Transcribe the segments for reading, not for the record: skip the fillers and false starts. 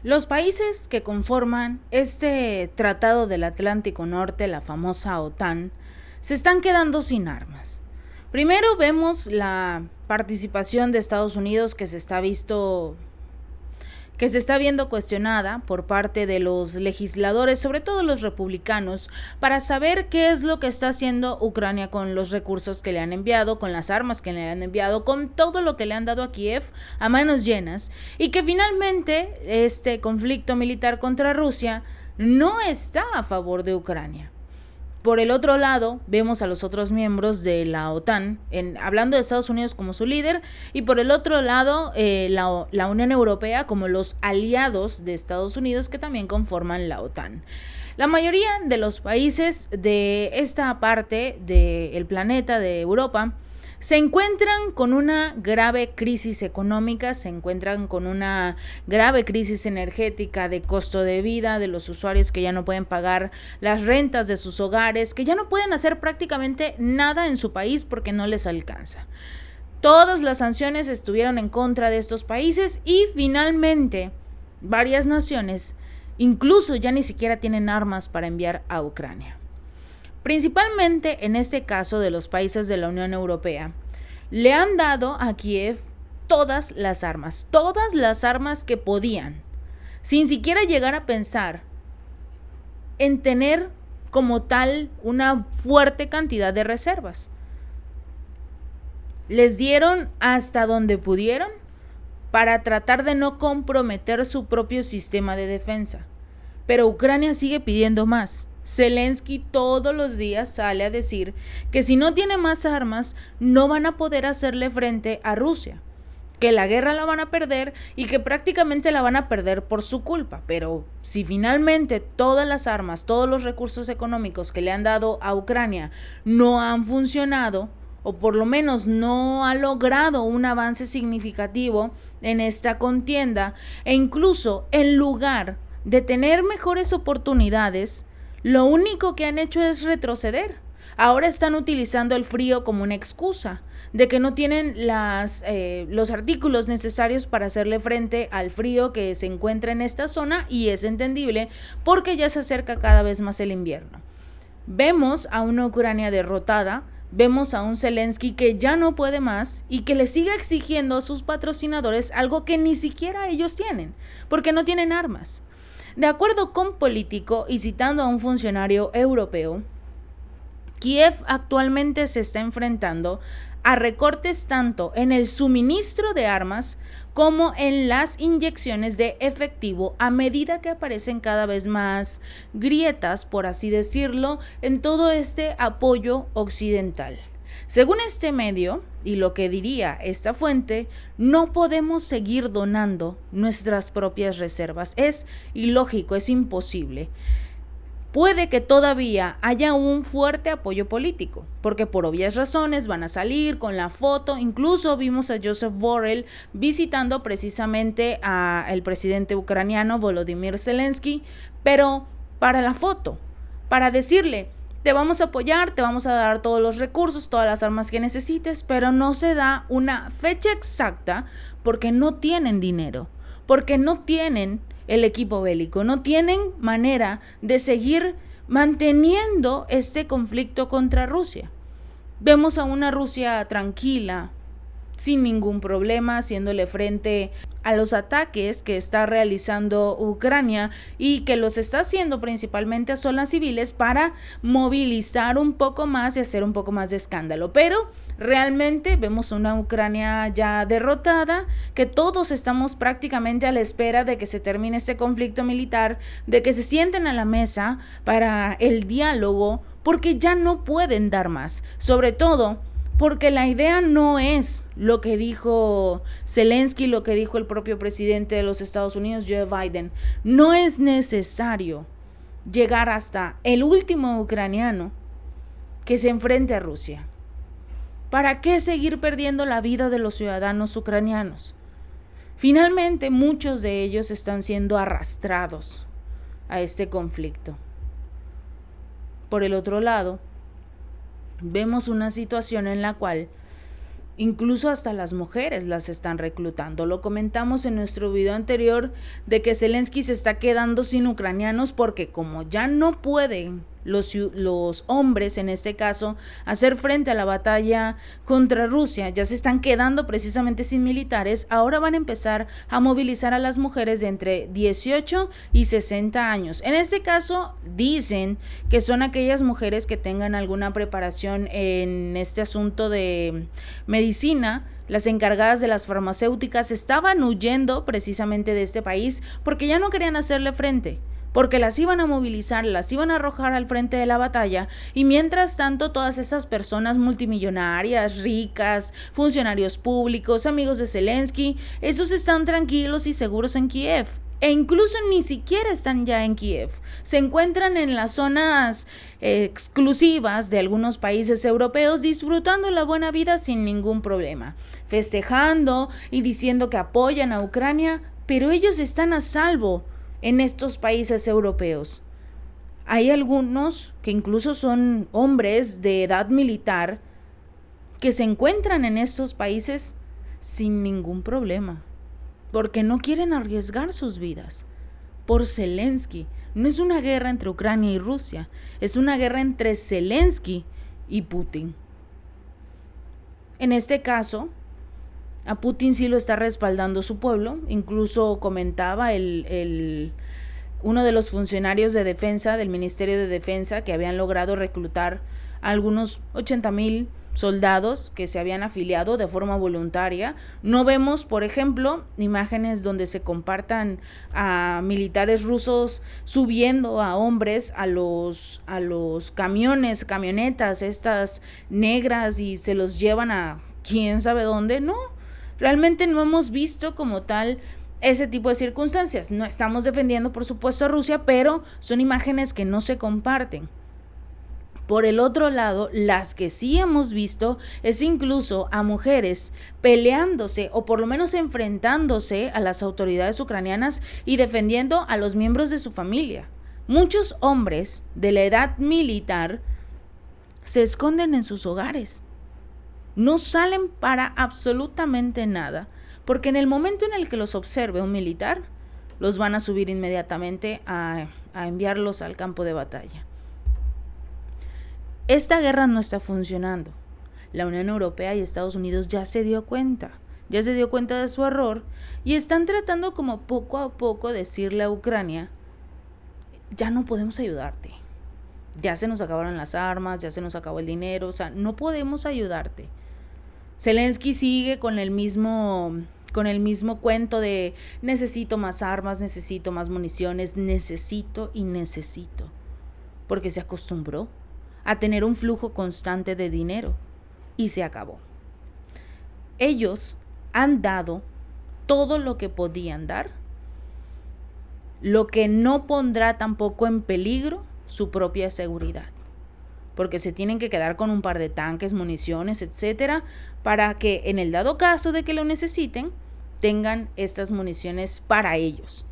Los países que conforman este Tratado del Atlántico Norte, la famosa OTAN, se están quedando sin armas. Primero vemos la participación de Estados Unidos que se está viendo cuestionada por parte de los legisladores, sobre todo los republicanos, para saber qué es lo que está haciendo Ucrania con los recursos que le han enviado, con las armas que le han enviado, con todo lo que le han dado a Kiev a manos llenas, y que finalmente este conflicto militar contra Rusia no está a favor de Ucrania. Por el otro lado, vemos a los otros miembros de la OTAN, hablando de Estados Unidos como su líder, y por el otro lado, la Unión Europea como los aliados de Estados Unidos que también conforman la OTAN. La mayoría de los países de esta parte del planeta, de Europa, se encuentran con una grave crisis económica, se encuentran con una grave crisis energética de costo de vida de los usuarios que ya no pueden pagar las rentas de sus hogares, que ya no pueden hacer prácticamente nada en su país porque no les alcanza. Todas las sanciones estuvieron en contra de estos países y finalmente varias naciones incluso ya ni siquiera tienen armas para enviar a Ucrania. Principalmente en este caso de los países de la Unión Europea, le han dado a Kiev todas las armas que podían, sin siquiera llegar a pensar en tener como tal una fuerte cantidad de reservas. Les dieron hasta donde pudieron para tratar de no comprometer su propio sistema de defensa. Pero Ucrania sigue pidiendo más. Zelensky todos los días sale a decir que si no tiene más armas no van a poder hacerle frente a Rusia, que la guerra la van a perder y que prácticamente la van a perder por su culpa. Pero si finalmente todas las armas, todos los recursos económicos que le han dado a Ucrania no han funcionado, o por lo menos no ha logrado un avance significativo en esta contienda, e incluso en lugar de tener mejores oportunidades, lo único que han hecho es retroceder. Ahora están utilizando el frío como una excusa de que no tienen los artículos necesarios para hacerle frente al frío que se encuentra en esta zona, y es entendible porque ya se acerca cada vez más el invierno. Vemos a una Ucrania derrotada, vemos a un Zelensky que ya no puede más y que le sigue exigiendo a sus patrocinadores algo que ni siquiera ellos tienen, porque no tienen armas. De acuerdo con Político y citando a un funcionario europeo, Kiev actualmente se está enfrentando a recortes tanto en el suministro de armas como en las inyecciones de efectivo a medida que aparecen cada vez más grietas, por así decirlo, en todo este apoyo occidental. Según este medio, y lo que diría esta fuente, no podemos seguir donando nuestras propias reservas. Es ilógico, es imposible. Puede que todavía haya un fuerte apoyo político, porque por obvias razones van a salir con la foto. Incluso vimos a Joseph Borrell visitando precisamente al presidente ucraniano Volodymyr Zelensky, pero para la foto, para decirle: te vamos a apoyar, te vamos a dar todos los recursos, todas las armas que necesites, pero no se da una fecha exacta porque no tienen dinero, porque no tienen el equipo bélico, no tienen manera de seguir manteniendo este conflicto contra Rusia. Vemos a una Rusia tranquila, sin ningún problema, haciéndole frente a los ataques que está realizando Ucrania y que los está haciendo principalmente a zonas civiles para movilizar un poco más y hacer un poco más de escándalo. Pero realmente vemos una Ucrania ya derrotada, que todos estamos prácticamente a la espera de que se termine este conflicto militar, de que se sienten a la mesa para el diálogo, porque ya no pueden dar más. Sobre todo porque la idea no es lo que dijo Zelensky, lo que dijo el propio presidente de los Estados Unidos, Joe Biden. No es necesario llegar hasta el último ucraniano que se enfrente a Rusia. ¿Para qué seguir perdiendo la vida de los ciudadanos ucranianos? Finalmente, muchos de ellos están siendo arrastrados a este conflicto. Por el otro lado, vemos una situación en la cual Incluso hasta las mujeres las están reclutando. Lo comentamos en nuestro video anterior de que Zelensky se está quedando sin ucranianos porque como ya no pueden los hombres, en este caso, hacer frente a la batalla contra Rusia, ya se están quedando precisamente sin militares, ahora van a empezar a movilizar a las mujeres de entre 18 y 60 años. En este caso, dicen que son aquellas mujeres que tengan alguna preparación en este asunto de medicina. Las encargadas de las farmacéuticas estaban huyendo precisamente de este país porque ya no querían hacerle frente, porque las iban a movilizar, las iban a arrojar al frente de la batalla, y mientras tanto todas esas personas multimillonarias, ricas, funcionarios públicos, amigos de Zelensky, esos están tranquilos y seguros en Kiev. E incluso ni siquiera están ya en Kiev. Se encuentran en las zonas exclusivas de algunos países europeos disfrutando la buena vida sin ningún problema, festejando y diciendo que apoyan a Ucrania, pero ellos están a salvo en estos países europeos. Hay algunos que incluso son hombres de edad militar que se encuentran en estos países sin ningún problema, porque no quieren arriesgar sus vidas. Por Zelensky, no es una guerra entre Ucrania y Rusia, es una guerra entre Zelensky y Putin. En este caso, a Putin sí lo está respaldando su pueblo. Incluso comentaba uno de los funcionarios de defensa del Ministerio de Defensa que habían logrado reclutar a algunos 80,000 soldados que se habían afiliado de forma voluntaria. No vemos, por ejemplo, imágenes donde se compartan a militares rusos subiendo a hombres a los camionetas estas negras y se los llevan a quién sabe dónde. No, realmente no hemos visto como tal ese tipo de circunstancias. No estamos defendiendo, por supuesto, a Rusia, pero son imágenes que no se comparten. Por el otro lado, las que sí hemos visto es incluso a mujeres peleándose o por lo menos enfrentándose a las autoridades ucranianas y defendiendo a los miembros de su familia. Muchos hombres de la edad militar se esconden en sus hogares. No salen para absolutamente nada, porque en el momento en el que los observe un militar, los van a subir inmediatamente a enviarlos al campo de batalla. Esta guerra no está funcionando. La Unión Europea y Estados Unidos ya se dio cuenta de su error y están tratando como poco a poco decirle a Ucrania, ya no podemos ayudarte. Ya se nos acabaron las armas, ya se nos acabó el dinero, o sea, no podemos ayudarte. Zelensky sigue con el mismo cuento de necesito más armas, necesito más municiones, necesito, porque se acostumbró a tener un flujo constante de dinero y se acabó. Ellos han dado todo lo que podían dar, lo que no pondrá tampoco en peligro su propia seguridad, porque se tienen que quedar con un par de tanques, municiones, etcétera, para que en el dado caso de que lo necesiten, tengan estas municiones para ellos.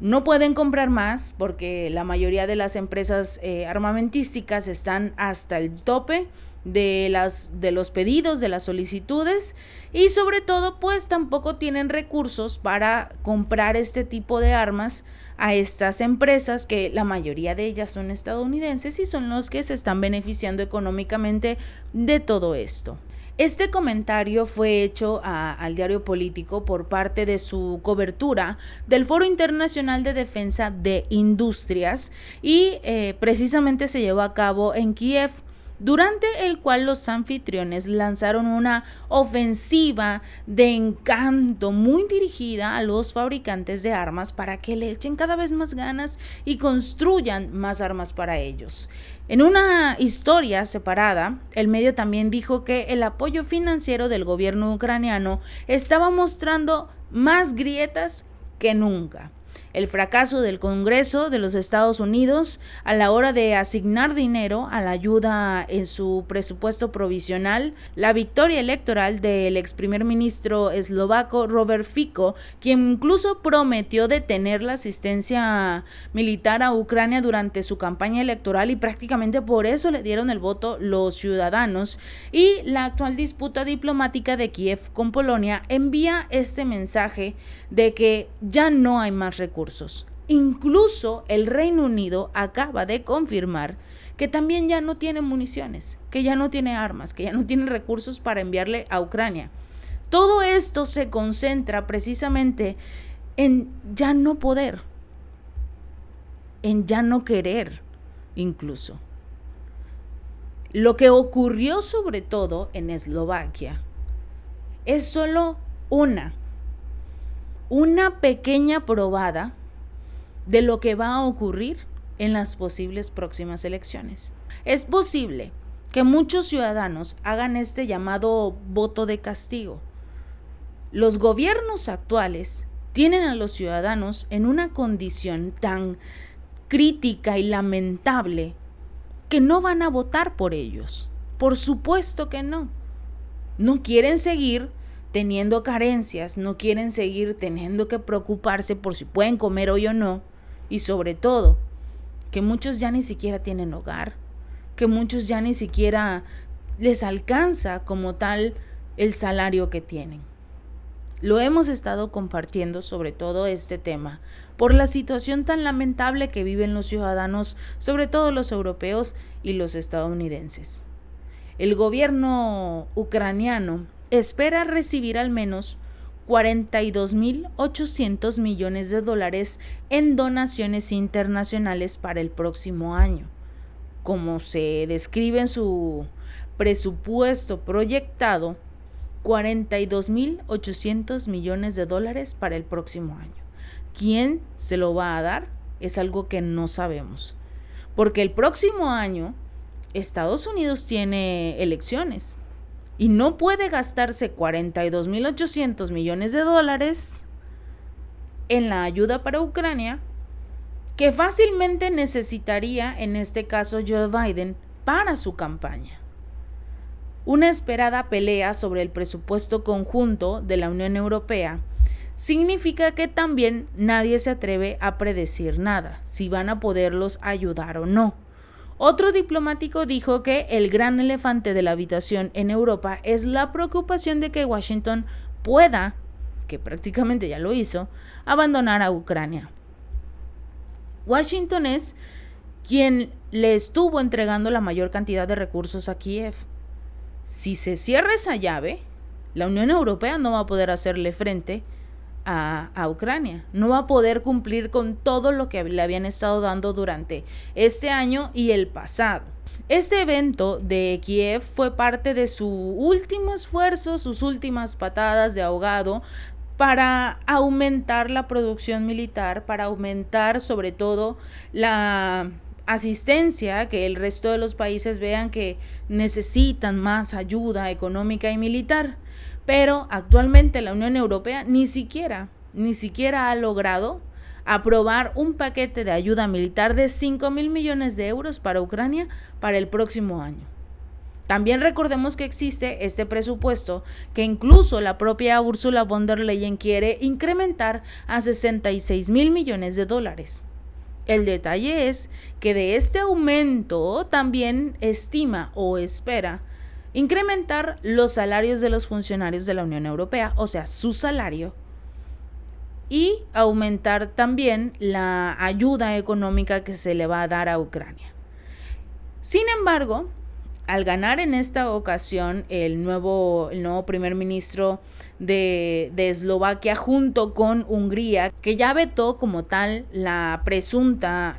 No pueden comprar más porque la mayoría de las empresas armamentísticas están hasta el tope de los pedidos, de las solicitudes, y sobre todo pues tampoco tienen recursos para comprar este tipo de armas a estas empresas, que la mayoría de ellas son estadounidenses y son los que se están beneficiando económicamente de todo esto. Este comentario fue hecho al diario Político por parte de su cobertura del Foro Internacional de Defensa de Industrias y precisamente se llevó a cabo en Kiev, durante el cual los anfitriones lanzaron una ofensiva de encanto muy dirigida a los fabricantes de armas para que le echen cada vez más ganas y construyan más armas para ellos. En una historia separada, el medio también dijo que el apoyo financiero del gobierno ucraniano estaba mostrando más grietas que nunca. el fracaso del Congreso de los Estados Unidos a la hora de asignar dinero a la ayuda en su presupuesto provisional, la victoria electoral del ex primer ministro eslovaco Robert Fico, quien incluso prometió detener la asistencia militar a Ucrania durante su campaña electoral y prácticamente por eso le dieron el voto los ciudadanos, y la actual disputa diplomática de Kiev con Polonia envía este mensaje de que ya no hay más recursos. Incluso el Reino Unido acaba de confirmar que también ya no tiene municiones, que ya no tiene armas, que ya no tiene recursos para enviarle a Ucrania. Todo esto se concentra precisamente en ya no poder, en ya no querer incluso. Lo que ocurrió sobre todo en Eslovaquia es solo una pequeña probada de lo que va a ocurrir en las posibles próximas elecciones. Es posible que muchos ciudadanos hagan este llamado voto de castigo. Los gobiernos actuales tienen a los ciudadanos en una condición tan crítica y lamentable que no van a votar por ellos. Por supuesto que no. No quieren seguir teniendo carencias, no quieren seguir teniendo que preocuparse por si pueden comer hoy o no, y sobre todo, que muchos ya ni siquiera tienen hogar, que muchos ya ni siquiera les alcanza como tal el salario que tienen. Lo hemos estado compartiendo sobre todo este tema por la situación tan lamentable que viven los ciudadanos, sobre todo los europeos y los estadounidenses. El gobierno ucraniano espera recibir al menos 42.800 millones de dólares en donaciones internacionales para el próximo año. Como se describe en su presupuesto proyectado, 42.800 millones de dólares para el próximo año. ¿Quién se lo va a dar? Es algo que no sabemos. Porque el próximo año Estados Unidos tiene elecciones y no puede gastarse 42.800 millones de dólares en la ayuda para Ucrania, que fácilmente necesitaría, en este caso, Joe Biden para su campaña. Una esperada pelea sobre el presupuesto conjunto de la Unión Europea significa que también nadie se atreve a predecir nada, si van a poderlos ayudar o no. Otro diplomático dijo que el gran elefante de la habitación en Europa es la preocupación de que Washington pueda, que prácticamente ya lo hizo, abandonar a Ucrania. Washington es quien le estuvo entregando la mayor cantidad de recursos a Kiev. Si se cierra esa llave, la Unión Europea no va a poder hacerle frente a Ucrania, no va a poder cumplir con todo lo que le habían estado dando durante este año y el pasado. Este evento de Kiev fue parte de su último esfuerzo, sus últimas patadas de ahogado para aumentar la producción militar, para aumentar sobre todo la asistencia, que el resto de los países vean que necesitan más ayuda económica y militar. Pero actualmente la Unión Europea ni siquiera ha logrado aprobar un paquete de ayuda militar de 5.000 millones de euros para Ucrania para el próximo año. También recordemos que existe este presupuesto que incluso la propia Ursula von der Leyen quiere incrementar a 66.000 millones de dólares. El detalle es que de este aumento también estima o espera incrementar los salarios de los funcionarios de la Unión Europea, o sea, su salario, y aumentar también la ayuda económica que se le va a dar a Ucrania. Sin embargo, al ganar en esta ocasión el nuevo primer ministro de Eslovaquia junto con Hungría, que ya vetó como tal la presunta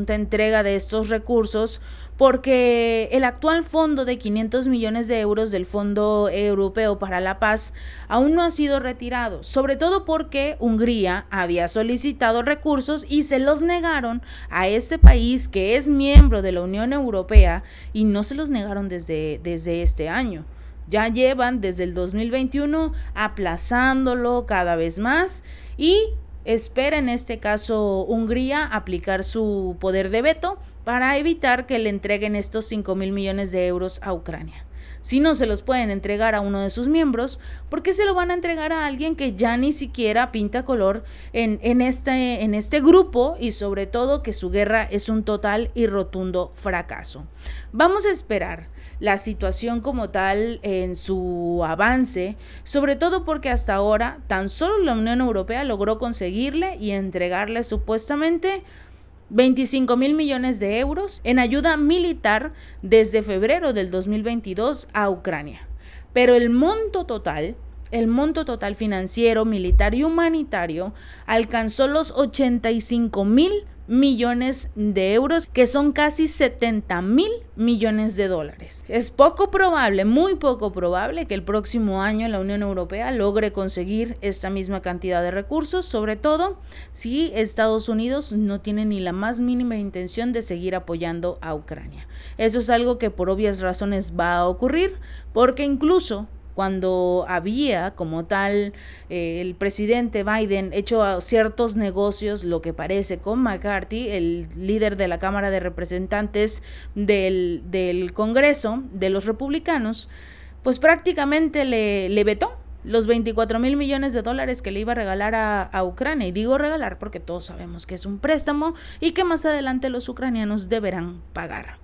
entrega de estos recursos, porque el actual fondo de 500 millones de euros del Fondo Europeo para la Paz aún no ha sido retirado, sobre todo porque Hungría había solicitado recursos y se los negaron a este país que es miembro de la Unión Europea, y no se los negaron desde este año. Ya llevan desde el 2021 aplazándolo cada vez más, y espera en este caso Hungría aplicar su poder de veto para evitar que le entreguen estos 5,000 millones de euros a Ucrania. Si no se los pueden entregar a uno de sus miembros, ¿por qué se lo van a entregar a alguien que ya ni siquiera pinta color en este grupo, y sobre todo que su guerra es un total y rotundo fracaso? Vamos a esperar la situación como tal en su avance, sobre todo porque hasta ahora tan solo la Unión Europea logró conseguirle y entregarle supuestamente 25,000 millones de euros en ayuda militar desde febrero del 2022 a Ucrania. Pero el monto total financiero, militar y humanitario alcanzó los 85,000 millones de euros, que son casi 70,000 millones de dólares. Es poco probable, muy poco probable, que el próximo año la Unión Europea logre conseguir esta misma cantidad de recursos, sobre todo si Estados Unidos no tiene ni la más mínima intención de seguir apoyando a Ucrania. Eso es algo que por obvias razones va a ocurrir, porque incluso cuando había como tal el presidente Biden hecho ciertos negocios, lo que parece, con McCarthy, el líder de la Cámara de Representantes del Congreso de los republicanos, pues prácticamente le vetó los 24,000 millones de dólares que le iba a regalar a Ucrania. Y digo regalar porque todos sabemos que es un préstamo y que más adelante los ucranianos deberán pagar.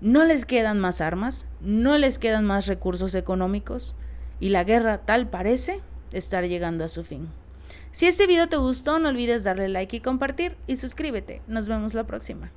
No les quedan más armas, no les quedan más recursos económicos, y la guerra, tal parece, estar llegando a su fin. Si este video te gustó, no olvides darle like y compartir, y suscríbete. Nos vemos la próxima.